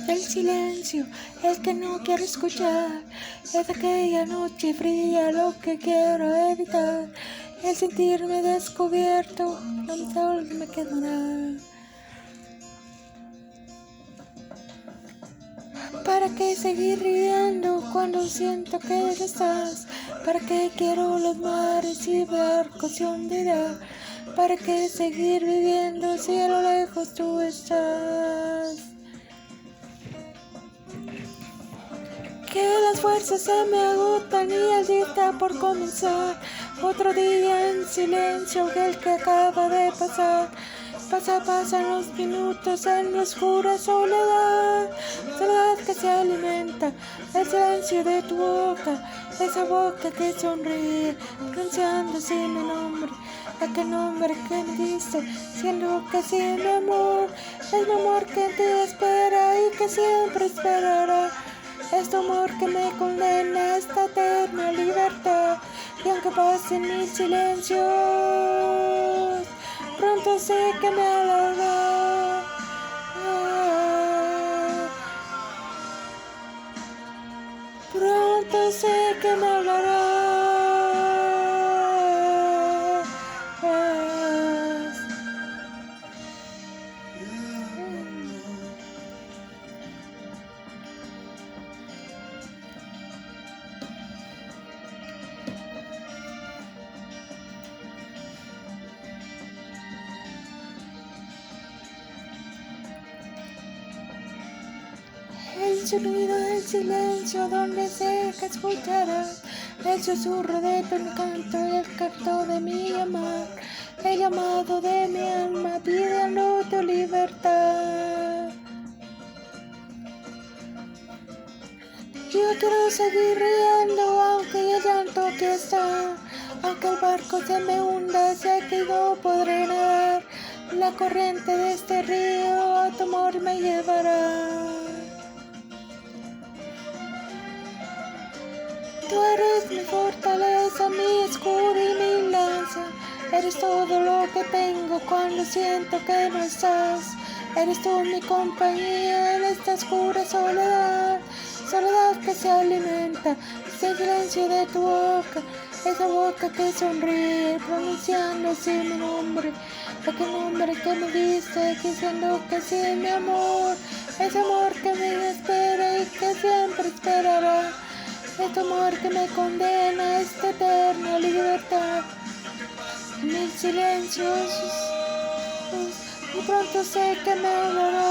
El silencio, el que no quiero escuchar, es aquella noche fría lo que quiero evitar. El sentirme descubierto, no me sol que me quedará. ¿Para qué seguir riendo cuando siento que ya estás? ¿Para qué quiero los mares y barcos se hundirá? ¿Para qué seguir viviendo si a lo lejos tú estás? Que las fuerzas se me agotan y allí está por comenzar otro día en silencio que el que acaba de pasar. Pasan los minutos en la oscura soledad, soledad que se alimenta el silencio de tu boca, esa boca que sonríe, pronunciando así mi nombre, aquel nombre que me diste, siendo que sí mi amor, es mi amor que te espera y que siempre esperará. Es tu amor que me condena a esta eterna libertad. Y aunque pasen mil silencios, pronto sé que me hablará. Pronto sé que me hablará. El sonido del silencio donde sé que escucharás el susurro de tu encanto y el canto de mi llamar, el llamado de mi alma pidiendo tu libertad. Yo quiero seguir riendo aunque el llanto que está, aunque el barco se me hunda, sé que no podré nadar, la corriente de este río a tu amor me llevará. Tú eres mi fortaleza, mi escudo y mi lanza. Eres todo lo que tengo cuando siento que no estás. Eres tú mi compañía en esta oscura soledad. Soledad que se alimenta del silencio de tu boca. Esa boca que sonríe pronunciando así mi nombre. Aquel nombre que me diste diciendo que sí mi amor. Ese amor que me espera y que siempre esperará. Es tu amor que me condena a esta eterna libertad. Mil silencios, y pronto sé que me hablará.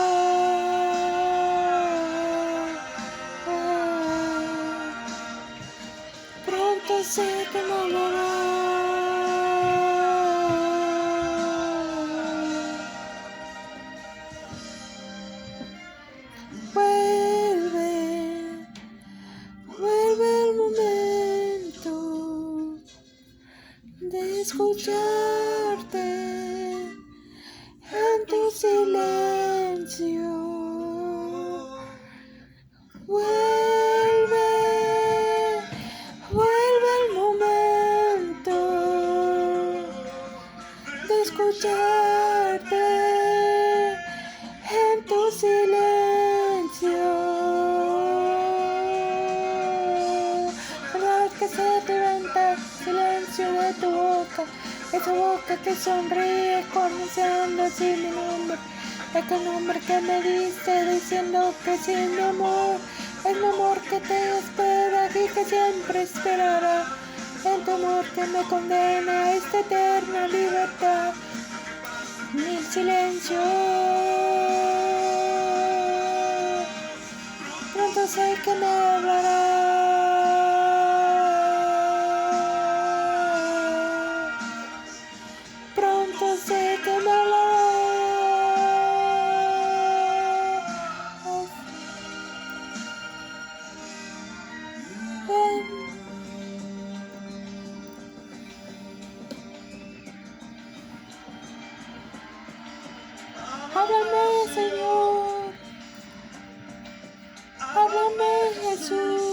Pronto sé que me hablará. Vuelve el momento de escucharte en tu silencio. Vuelve el momento de escucharte en tu silencio. Verdad que se te levanta silencio de tu boca, esa boca que sonríe pronunciando así mi nombre, aquel nombre que me diste diciendo que sí mi amor, es mi amor que te espera y que siempre esperará, en tu amor que me condena a esta eterna libertad. Mil silencios, pronto sé que me hablará. Pronto sé que me hablará. Háblame, Señor. Háblame, Jesús.